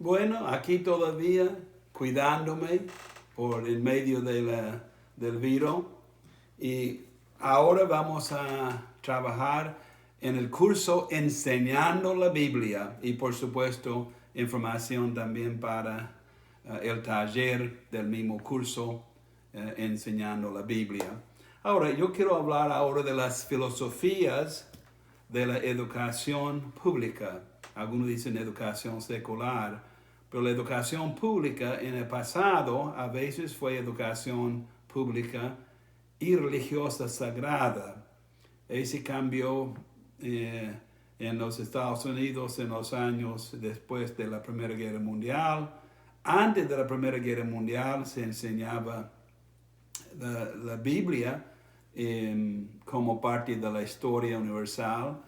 Bueno, aquí todavía cuidándome por el medio del virus y ahora vamos a trabajar en el curso Enseñando la Biblia y por supuesto información también para el taller del mismo curso Enseñando la Biblia. Ahora, yo quiero hablar ahora de las filosofías de la educación pública. Algunos dicen educación secular, pero la educación pública en el pasado a veces fue educación pública y religiosa sagrada. Ese cambió en los Estados Unidos en los años después de la Primera Guerra Mundial. Antes de la Primera Guerra Mundial se enseñaba la Biblia como parte de la historia universal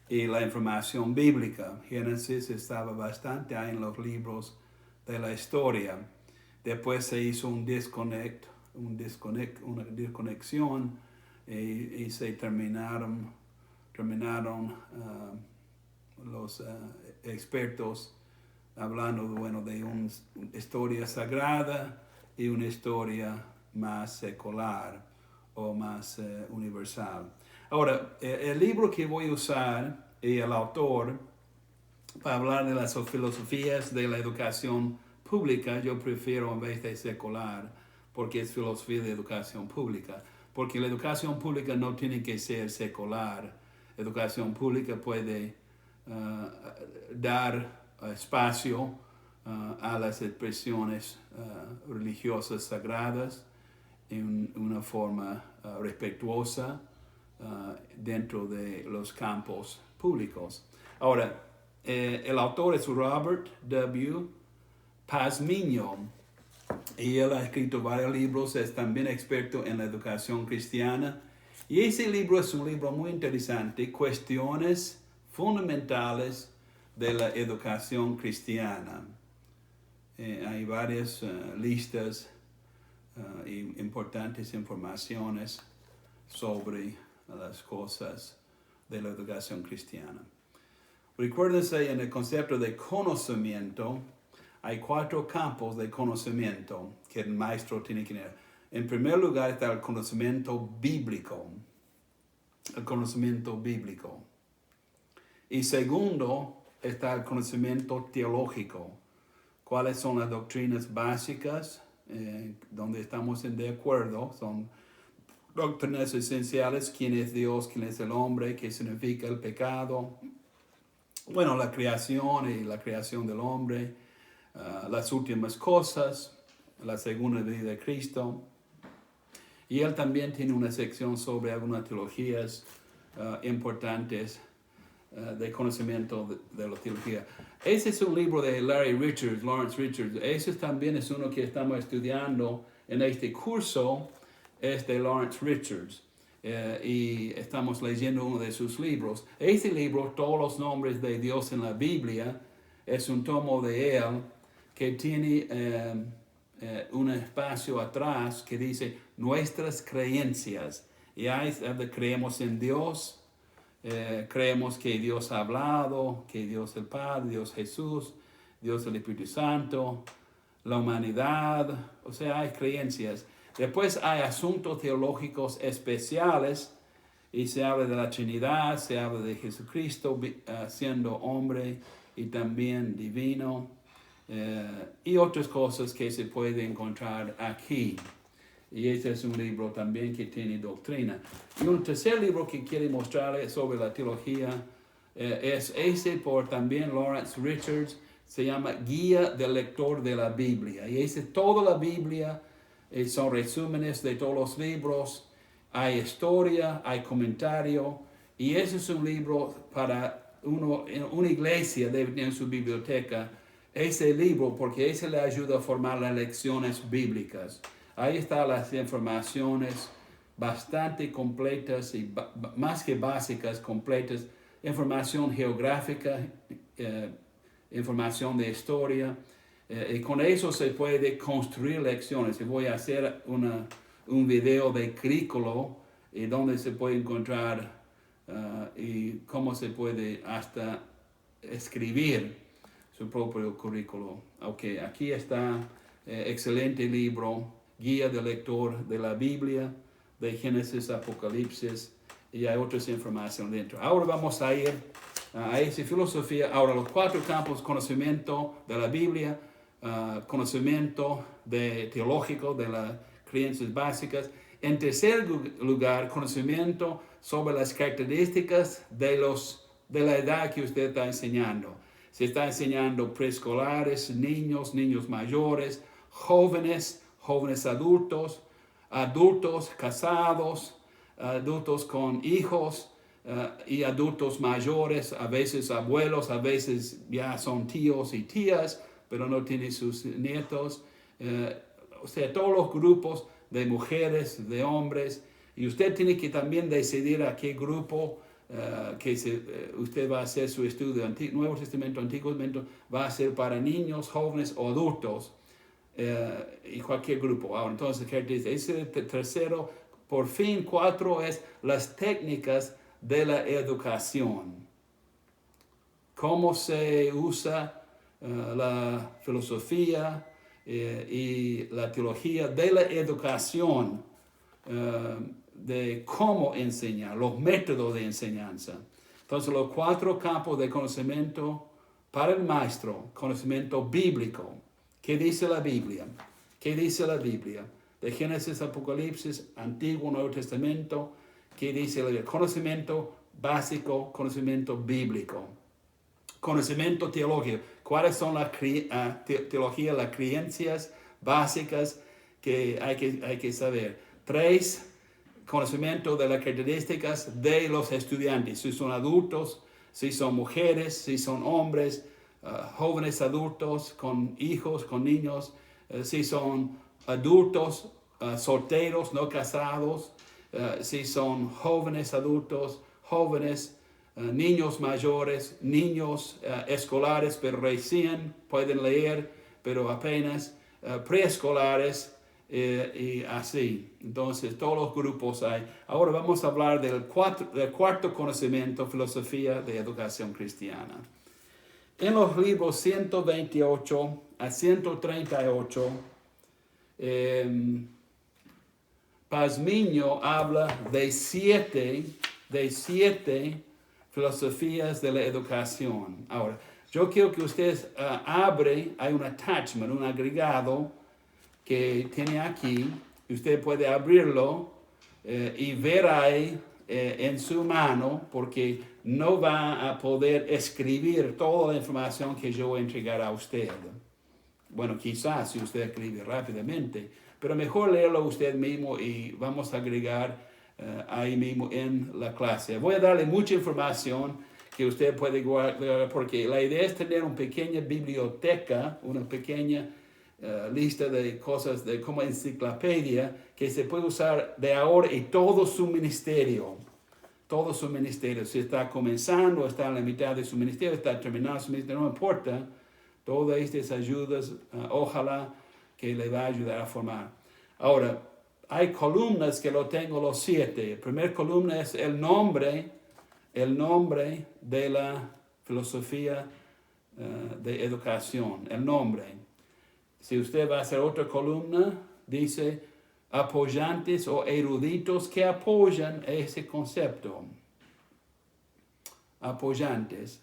y la información bíblica. Génesis estaba bastante ahí en los libros de la historia. Después se hizo una desconexión y se terminaron los expertos hablando de una historia sagrada y una historia más secular o más universal. Ahora, el libro que voy a usar y el autor para hablar de las filosofías de la educación pública, yo prefiero en vez de secular, porque es filosofía de educación pública, porque la educación pública no tiene que ser secular. La educación pública puede dar espacio a las expresiones religiosas sagradas en una forma respetuosa dentro de los campos públicos. Ahora, el autor es Robert W. Pazmiño y él ha escrito varios libros, es también experto en la educación cristiana y ese libro es un libro muy interesante, Cuestiones Fundamentales de la Educación Cristiana. Hay varias listas y importantes informaciones sobre las cosas de la educación cristiana. Recuérdense, en el concepto de conocimiento, hay 4 campos de conocimiento que el maestro tiene que tener. En primer lugar está el conocimiento bíblico. El conocimiento bíblico. Y segundo está el conocimiento teológico. ¿Cuáles son las doctrinas básicas donde estamos de acuerdo? Son doctrinas esenciales, quién es Dios, quién es el hombre, qué significa el pecado. Bueno, la creación y la creación del hombre, las últimas cosas, la segunda venida de Cristo. Y él también tiene una sección sobre algunas teologías importantes de conocimiento de la teología. Ese es un libro de Lawrence Richards. Ese también es uno que estamos estudiando en este curso, es de Lawrence Richards. Y estamos leyendo uno de sus libros. Ese libro, Todos los nombres de Dios en la Biblia, es un tomo de él que tiene un espacio atrás que dice nuestras creencias. Y ahí creemos en Dios, creemos que Dios ha hablado, que Dios el Padre, Dios Jesús, Dios el Espíritu Santo, la humanidad, o sea, hay creencias. Después hay asuntos teológicos especiales y se habla de la Trinidad, se habla de Jesucristo siendo hombre y también divino y otras cosas que se pueden encontrar aquí. Y este es un libro también que tiene doctrina. Y un tercer libro que quiero mostrarles sobre la teología es ese por también Lawrence Richards, se llama Guía del Lector de la Biblia. Y ese toda la Biblia. Son resúmenes de todos los libros, hay historia, hay comentario, y ese es un libro para una iglesia debe tener en su biblioteca, ese libro, porque ese le ayuda a formar las lecciones bíblicas. Ahí están las informaciones bastante completas y más que básicas, completas, información geográfica, información de historia. Y con eso se puede construir lecciones. Y voy a hacer un video de currículo y donde se puede encontrar y cómo se puede hasta escribir su propio currículo. Ok, aquí está excelente libro, guía del lector de la Biblia, de Génesis, Apocalipsis, y hay otras informaciones dentro. Ahora vamos a ir a esa filosofía. Ahora los 4 campos: conocimiento de la Biblia, conocimiento teológico de las creencias básicas. En tercer lugar, conocimiento sobre las características de la edad que usted está enseñando. Se está enseñando preescolares, niños mayores, jóvenes adultos, adultos casados, adultos con hijos y adultos mayores, a veces abuelos, a veces ya son tíos y tías, pero no tienen sus nietos. O sea, todos los grupos de mujeres, de hombres, y usted tiene que también decidir a qué grupo usted va a hacer su estudio. Nuevo Testamento, Antiguo Testamento, va a ser para niños, jóvenes o adultos, y cualquier grupo. Ahora, entonces, ¿qué dice? Ese tercero, por fin, 4 es las técnicas de la educación. Cómo se usa la filosofía y la teología de la educación, de cómo enseñar, los métodos de enseñanza. Entonces, los 4 campos de conocimiento para el maestro: conocimiento bíblico. ¿Qué dice la Biblia? ¿Qué dice la Biblia? De Génesis, Apocalipsis, Antiguo, Nuevo Testamento. ¿Qué dice la Biblia? Conocimiento básico, conocimiento bíblico. Conocimiento teológico. ¿Cuáles son las teologías, las creencias básicas que hay que saber? 3, conocimiento de las características de los estudiantes. Si son adultos, si son mujeres, si son hombres, jóvenes adultos con hijos, con niños, si son adultos solteros, no casados, si son jóvenes adultos, jóvenes, niños mayores, niños escolares, pero recién pueden leer, pero apenas, preescolares, y así. Entonces, todos los grupos hay. Ahora vamos a hablar del cuarto conocimiento: filosofía de educación cristiana. En los libros 128 a 138, Pazmiño habla de siete filosofías de la educación. Ahora, yo quiero que ustedes hay un attachment, un agregado que tiene aquí. Usted puede abrirlo y ver ahí en su mano, porque no va a poder escribir toda la información que yo voy a entregar a usted. Bueno, quizás si usted escribe rápidamente, pero mejor leerlo usted mismo y vamos a agregar ahí mismo en la clase. Voy a darle mucha información que usted puede guardar, porque la idea es tener una pequeña biblioteca, una pequeña lista de cosas, de como enciclopedia, que se puede usar de ahora y todo su ministerio. Todo su ministerio. Si está comenzando, está en la mitad de su ministerio, está terminando su ministerio, no importa. Todas estas ayudas, ojalá que le va a ayudar a formar. Ahora, hay columnas que lo tengo los 7. La primera columna es el nombre de la filosofía de educación, el nombre. Si usted va a hacer otra columna, dice apoyantes o eruditos que apoyan ese concepto. Apoyantes.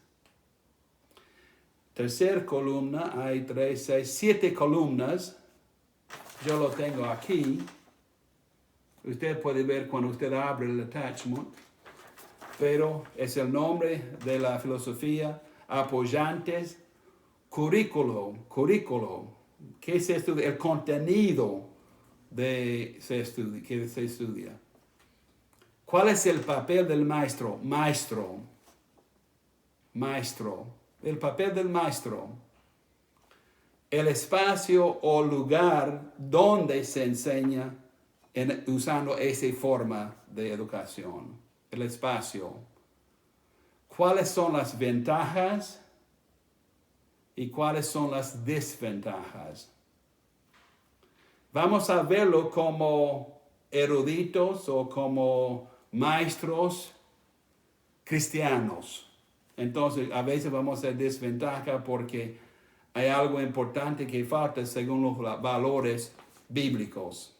Tercer columna, hay 3, 6, 7 columnas. Yo lo tengo aquí. Usted puede ver cuando usted abre el attachment. Pero es el nombre de la filosofía, apoyantes, currículo. ¿Qué se estudia? El contenido que se estudia. ¿Cuál es el papel del maestro? Maestro. El papel del maestro. El espacio o lugar donde se enseña usando esa forma de educación. El espacio. ¿Cuáles son las ventajas y cuáles son las desventajas? Vamos a verlo como eruditos o como maestros cristianos. Entonces, a veces vamos a desventaja porque hay algo importante que falta según los valores bíblicos.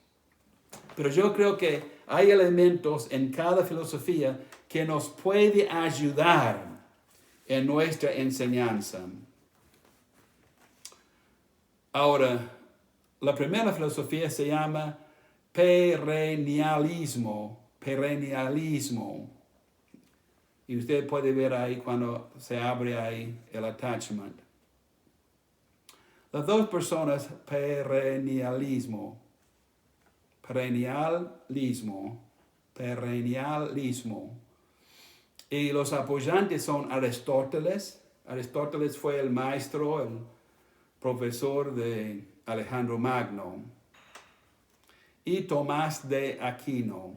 Pero yo creo que hay elementos en cada filosofía que nos puede ayudar en nuestra enseñanza. Ahora, la primera filosofía se llama perennialismo. Y usted puede ver ahí cuando se abre ahí el attachment. Las dos personas, perennialismo. Y los apoyantes son Aristóteles. Aristóteles fue el maestro, el profesor de Alejandro Magno. Y Tomás de Aquino.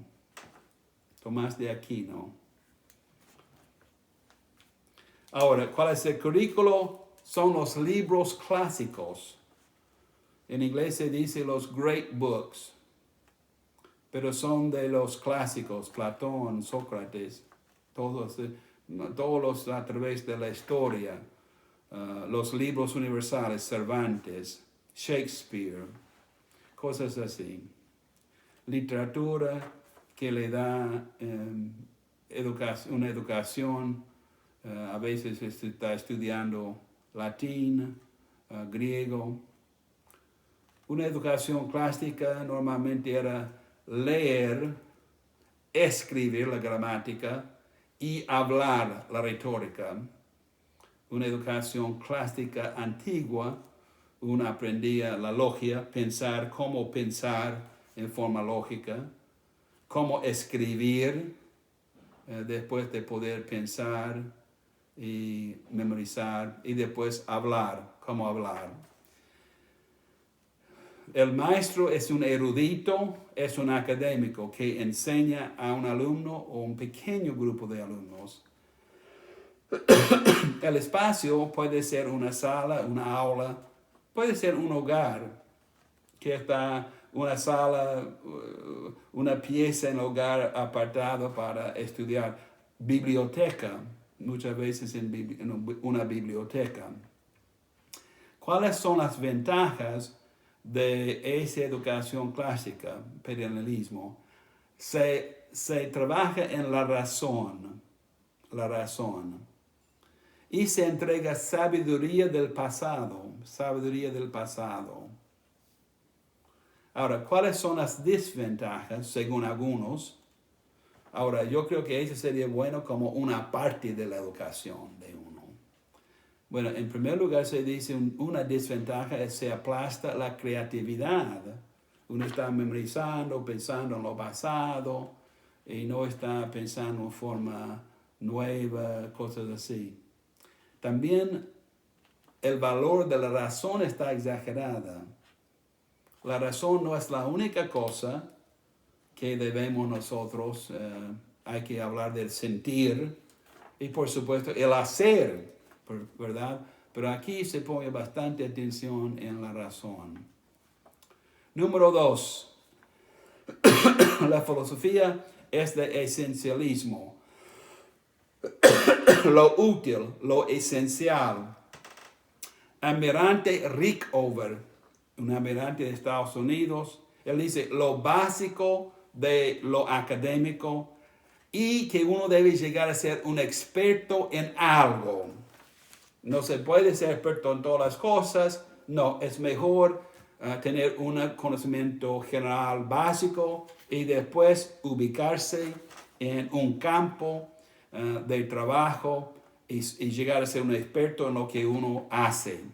Ahora, ¿cuál es el currículo? Son los libros clásicos. En inglés se dice los great books. Pero son de los clásicos, Platón, Sócrates, todos los a través de la historia. Los libros universales, Cervantes, Shakespeare, cosas así. Literatura que le da una educación, a veces está estudiando latín, griego. Una educación clásica normalmente era leer, escribir la gramática y hablar la retórica. Una educación clásica antigua, uno aprendía la lógica, cómo pensar en forma lógica, cómo escribir después de poder pensar y memorizar, y después cómo hablar. El maestro es un erudito, es un académico que enseña a un alumno o un pequeño grupo de alumnos. El espacio puede ser una sala, una aula, puede ser un hogar, que está una sala, una pieza en el hogar apartado para estudiar. Biblioteca, muchas veces en una biblioteca. ¿Cuáles son las ventajas de esa educación clásica, perennialismo? Se trabaja en la razón, y se entrega sabiduría del pasado. Ahora, ¿cuáles son las desventajas según algunos? Ahora, yo creo que eso sería bueno como una parte de la educación de uno. Bueno, en primer lugar se dice una desventaja es que se aplasta la creatividad. Uno está memorizando, pensando en lo pasado y no está pensando en forma nueva, cosas así. También el valor de la razón está exagerada. La razón no es la única cosa que debemos nosotros, hay que hablar del sentir y por supuesto el hacer, ¿verdad? Pero aquí se pone bastante atención en la razón. Número 2, la filosofía es de esencialismo. Lo útil, lo esencial. Almirante Rickover, un almirante de Estados Unidos, él dice lo básico de lo académico y que uno debe llegar a ser un experto en algo. No se puede ser experto en todas las cosas, no, es mejor tener un conocimiento general básico y después ubicarse en un campo de trabajo y llegar a ser un experto en lo que uno hace.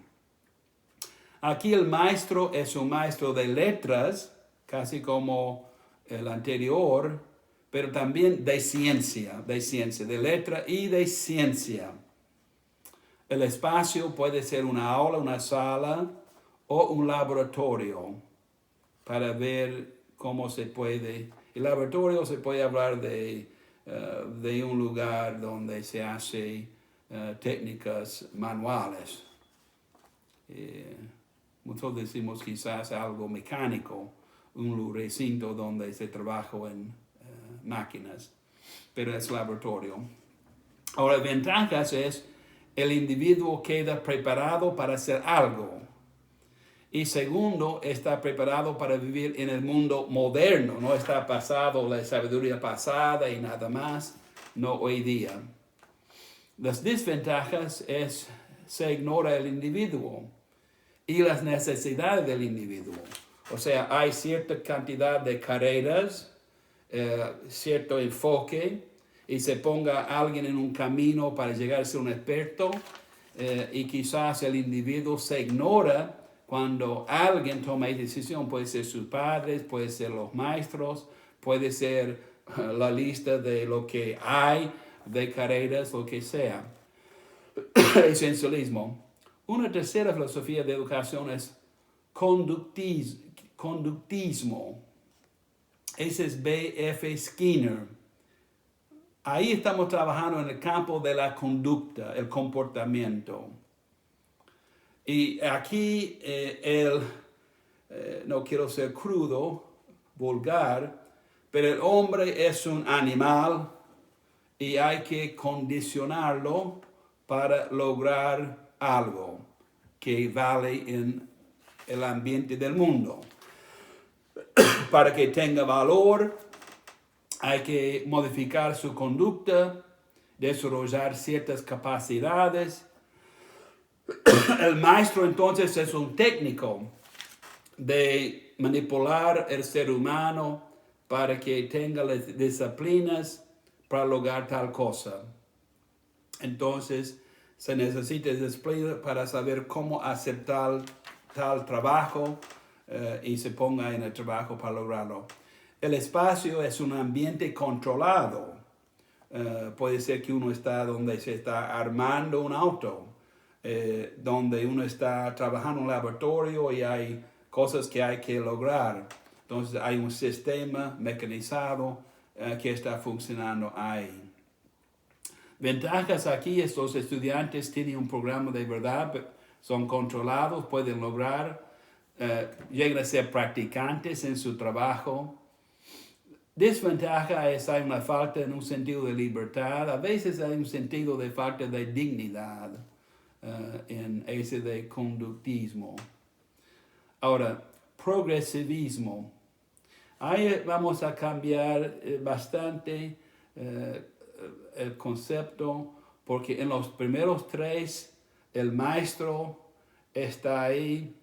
Aquí el maestro es un maestro de letras, casi como el anterior, pero también de ciencia, de letra y de ciencia. El espacio puede ser una aula, una sala o un laboratorio para ver cómo se puede. El laboratorio se puede hablar de un lugar donde se hace técnicas manuales. Nosotros decimos quizás algo mecánico, un recinto donde se trabaja en máquinas, pero es laboratorio. Ahora, ventajas es el individuo queda preparado para hacer algo. Y segundo, está preparado para vivir en el mundo moderno. No está pasado la sabiduría pasada y nada más, no hoy día. Las desventajas es se ignora el individuo y las necesidades del individuo. O sea, hay cierta cantidad de carreras, cierto enfoque, y se ponga alguien en un camino para llegar a ser un experto, y quizás el individuo se ignora cuando alguien toma esa decisión. Puede ser sus padres, puede ser los maestros, puede ser la lista de lo que hay de carreras, lo que sea. Esencialismo. Una tercera filosofía de educación es conductismo. Ese es B.F. Skinner. Ahí estamos trabajando en el campo de la conducta, el comportamiento. Y aquí no quiero ser crudo, vulgar, pero el hombre es un animal y hay que condicionarlo para lograr algo que vale en el ambiente del mundo. Para que tenga valor, hay que modificar su conducta, desarrollar ciertas capacidades. El maestro entonces es un técnico de manipular el ser humano para que tenga las disciplinas para lograr tal cosa. Entonces se necesita disciplina para saber cómo hacer tal trabajo y se ponga en el trabajo para lograrlo. El espacio es un ambiente controlado. Puede ser que uno está donde se está armando un auto, donde uno está trabajando en un laboratorio y hay cosas que hay que lograr. Entonces hay un sistema mecanizado que está funcionando ahí. Ventajas aquí es los estudiantes tienen un programa de verdad, son controlados, pueden lograr, llegan a ser practicantes en su trabajo. Desventaja es hay una falta en un sentido de libertad, a veces hay un sentido de falta de dignidad en ese de conductismo. Ahora, progresivismo. Ahí vamos a cambiar bastante el concepto, porque en los primeros tres el maestro está ahí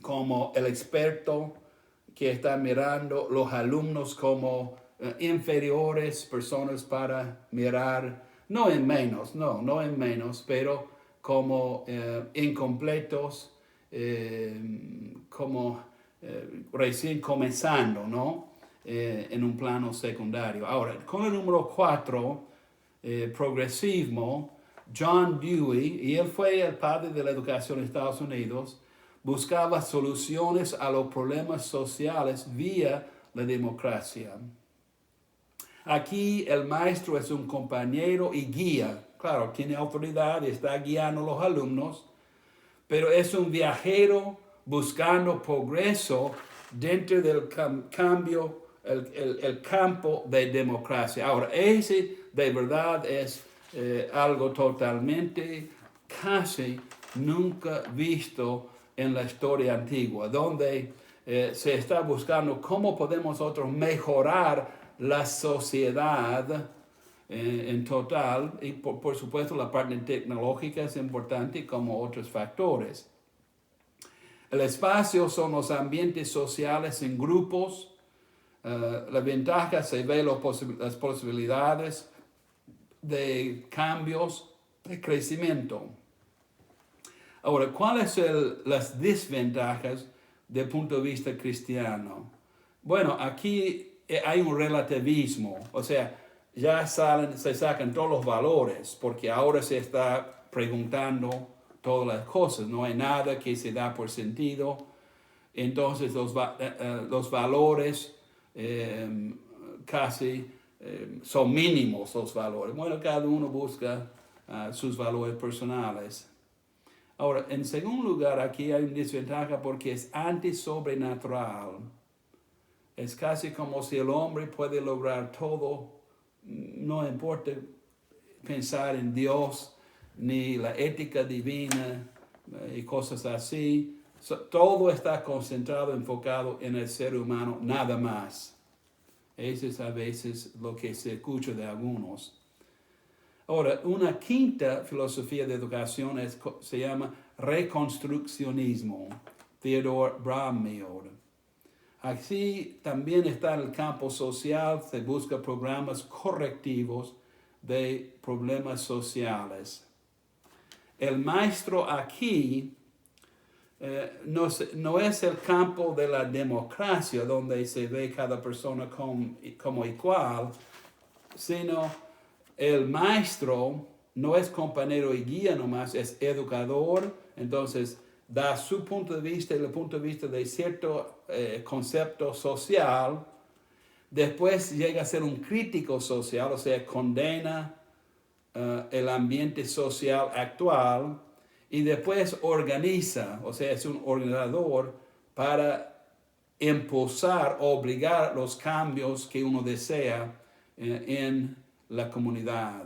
como el experto que está mirando los alumnos como inferiores, personas para mirar, no en menos, pero como incompletos, como recién comenzando, ¿no? En un plano secundario. Ahora, con el número 4, progresismo, John Dewey, y él fue el padre de la educación en Estados Unidos, buscaba soluciones a los problemas sociales vía la democracia. Aquí el maestro es un compañero y guía. Claro, tiene autoridad y está guiando a los alumnos, pero es un viajero buscando progreso dentro del cambio, el campo de democracia. Ahora, ese de verdad es algo totalmente, casi nunca visto en la historia antigua, donde se está buscando cómo podemos nosotros mejorar la sociedad en total, y por supuesto la parte tecnológica es importante como otros factores. El espacio son los ambientes sociales en grupos. La ventaja se ve las posibilidades de cambios, de crecimiento. Ahora, ¿cuáles son las desventajas desde el punto de vista cristiano? Bueno, aquí hay un relativismo, o sea, ya se sacan todos los valores, porque ahora se está preguntando todas las cosas, no hay nada que se da por sentido. Entonces los valores casi son mínimos los valores. Bueno, cada uno busca sus valores personales. Ahora, en segundo lugar, aquí hay una desventaja porque es antisobrenatural. Es casi como si el hombre puede lograr todo, no importa pensar en Dios, ni la ética divina y cosas así. Todo está concentrado, enfocado en el ser humano, nada más. Eso es a veces lo que se escucha de algunos. Ahora, una quinta filosofía de educación se llama reconstruccionismo, Theodor Bramil. Así también está en el campo social, se busca programas correctivos de problemas sociales. El maestro aquí no es el campo de la democracia, donde se ve cada persona como igual, sino el maestro no es compañero y guía nomás, es educador, entonces da su punto de vista y el punto de vista de cierto concepto social. Después llega a ser un crítico social, o sea, condena el ambiente social actual y después organiza, o sea, es un organizador para impulsar, obligar los cambios que uno desea en la comunidad.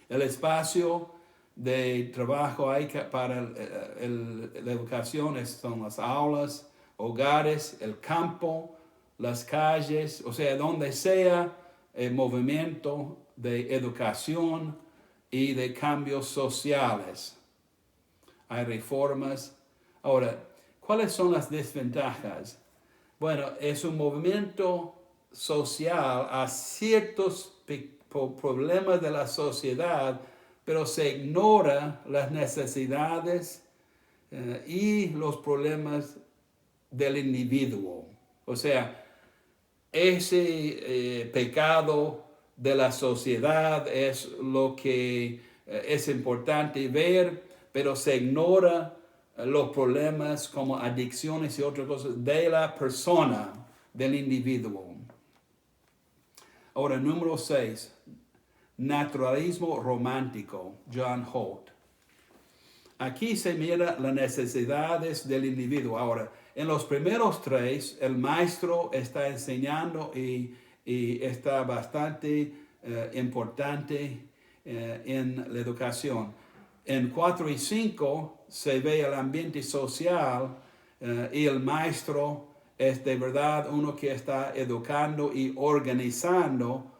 El espacio de trabajo para la educación son las aulas, hogares, el campo, las calles, o sea, donde sea el movimiento de educación y de cambios sociales. Hay reformas. Ahora, ¿cuáles son las desventajas? Bueno, es un movimiento social a ciertos problemas de la sociedad, pero se ignora las necesidades y los problemas del individuo. O sea, ese pecado de la sociedad es lo que es importante ver, pero se ignora los problemas como adicciones y otras cosas de la persona, del individuo. Ahora, número 6, naturalismo romántico, John Holt. Aquí se mira las necesidades del individuo. Ahora, en los primeros 3, el maestro está enseñando y está bastante importante en la educación. En 4 y 5 se ve el ambiente social y el maestro es de verdad uno que está educando y organizando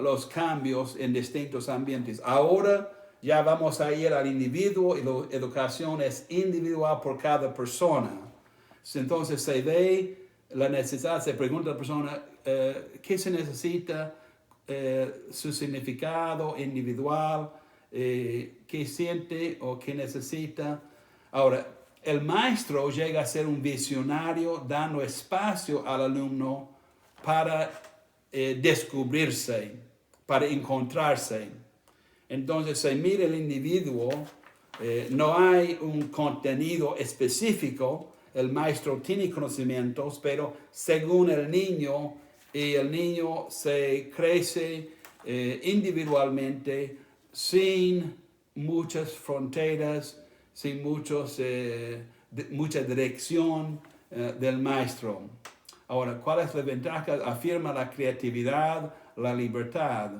los cambios en distintos ambientes. Ahora ya vamos a ir al individuo y la educación es individual por cada persona. Entonces se ve la necesidad, se pregunta a la persona qué se necesita, su significado individual, qué siente o qué necesita. Ahora, el maestro llega a ser un visionario dando espacio al alumno para descubrirse, para encontrarse. Entonces se mira el individuo, no hay un contenido específico, el maestro tiene conocimientos, pero según el niño, y el niño se crece individualmente sin muchas fronteras, sin mucha dirección del maestro. Ahora, ¿cuál es la ventaja? Afirma la creatividad, la libertad.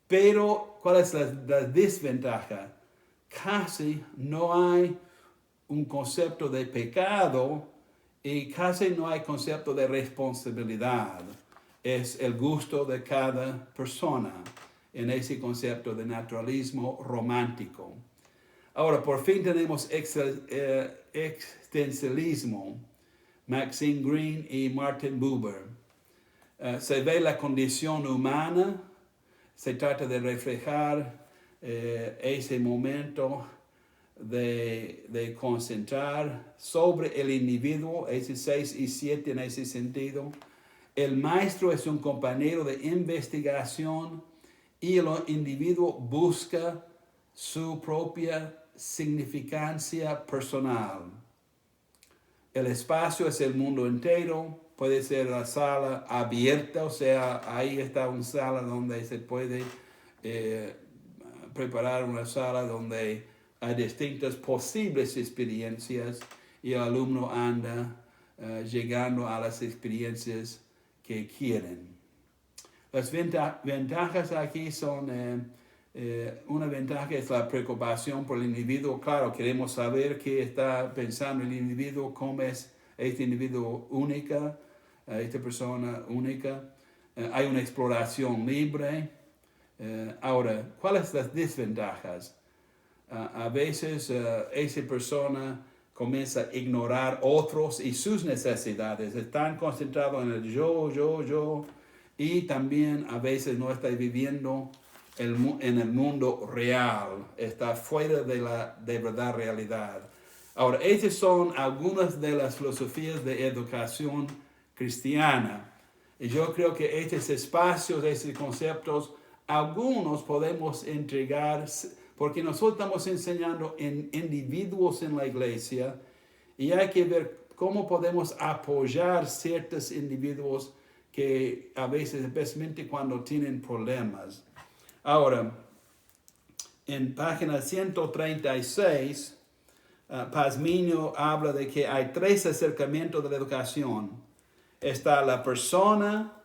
Pero, ¿cuál es la desventaja? Casi no hay un concepto de pecado y casi no hay concepto de responsabilidad. Es el gusto de cada persona en ese concepto de naturalismo romántico. Ahora, por fin tenemos existencialismo, Maxine Greene y Martin Buber. Se ve la condición humana, se trata de reflejar ese momento de concentrar sobre el individuo, ese 6 y 7 en ese sentido. El maestro es un compañero de investigación y el individuo busca su propia significancia personal. El espacio es el mundo entero, puede ser la sala abierta, o sea, ahí está una sala donde se puede preparar una sala donde hay distintas posibles experiencias y el alumno anda llegando a las experiencias que quieren. Las ventajas aquí son Una ventaja es la preocupación por el individuo. Claro, queremos saber qué está pensando el individuo, cómo es este individuo única, esta persona única. Hay una exploración libre. Ahora, ¿cuáles son las desventajas? A veces esa persona comienza a ignorar otros y sus necesidades. Están concentrados en el yo, y también a veces no está viviendo en el mundo real, está fuera de la de verdad realidad. Ahora, estas son algunas de las filosofías de educación cristiana. Y yo creo que estos espacios, estos conceptos, algunos podemos entregar, porque nosotros estamos enseñando en individuos en la iglesia y hay que ver cómo podemos apoyar ciertos individuos que a veces, especialmente cuando tienen problemas. Ahora, en página 136, Pazmiño habla de que hay 3 acercamientos de la educación. Está la persona,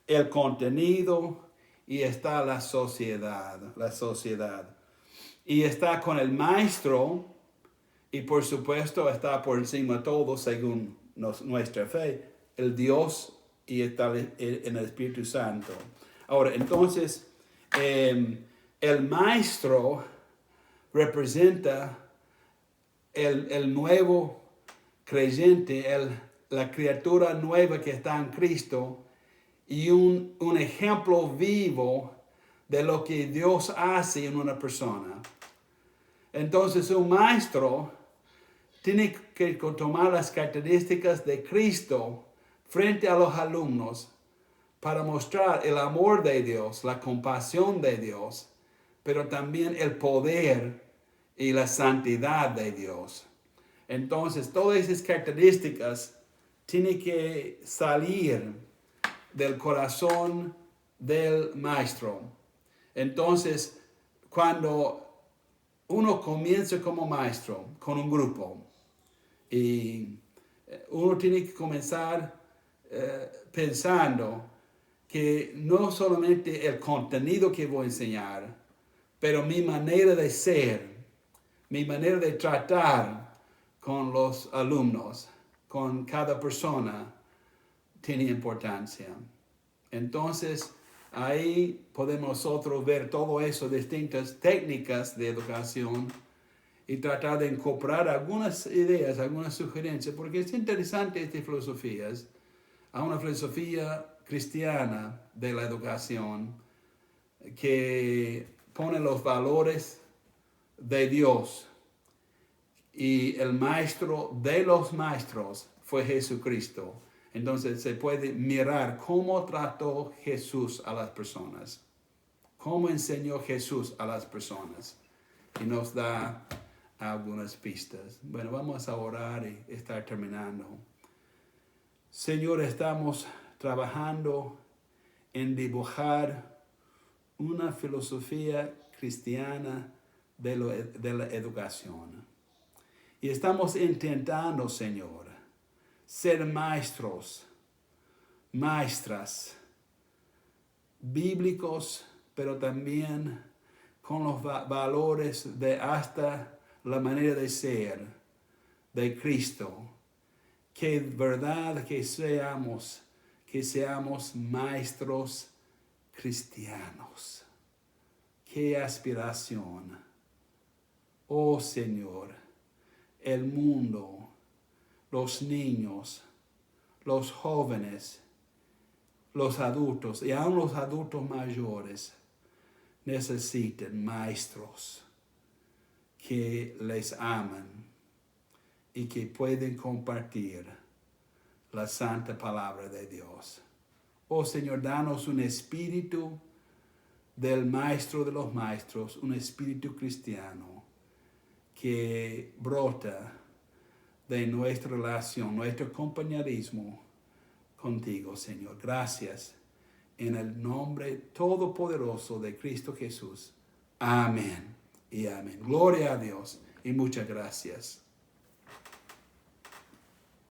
el contenido y está la sociedad. Y está con el maestro y por supuesto está por encima de todo según nuestra fe, el Dios y está en el Espíritu Santo. Ahora, entonces, el maestro representa el nuevo creyente, la criatura nueva que está en Cristo y un ejemplo vivo de lo que Dios hace en una persona. Entonces un maestro tiene que tomar las características de Cristo frente a los alumnos para mostrar el amor de Dios, la compasión de Dios, pero también el poder y la santidad de Dios. Entonces, todas esas características tienen que salir del corazón del maestro. Entonces, cuando uno comienza como maestro con un grupo y uno tiene que comenzar pensando que no solamente el contenido que voy a enseñar, pero mi manera de ser, mi manera de tratar con los alumnos, con cada persona, tiene importancia. Entonces, ahí podemos nosotros ver todo eso, distintas técnicas de educación y tratar de incorporar algunas ideas, algunas sugerencias, porque es interesante estas filosofías. Hay una filosofía cristiana de la educación que pone los valores de Dios y el maestro de los maestros fue Jesucristo. Entonces se puede mirar cómo trató Jesús a las personas, cómo enseñó Jesús a las personas y nos da algunas pistas. Bueno, vamos a orar y estar terminando. Señor, estamos trabajando en dibujar una filosofía cristiana de la educación. Y estamos intentando, Señor, ser maestros, maestras, bíblicos, pero también con los valores de hasta la manera de ser de Cristo. Que verdad que seamos maestros cristianos. Qué aspiración. Oh Señor, el mundo, los niños, los jóvenes, los adultos y aún los adultos mayores necesitan maestros que les aman y que pueden compartir la santa palabra de Dios. Oh Señor, danos un espíritu del maestro de los maestros, un espíritu cristiano que brota de nuestra relación, nuestro compañerismo contigo, Señor. Gracias en el nombre todopoderoso de Cristo Jesús. Amén y amén. Gloria a Dios y muchas gracias.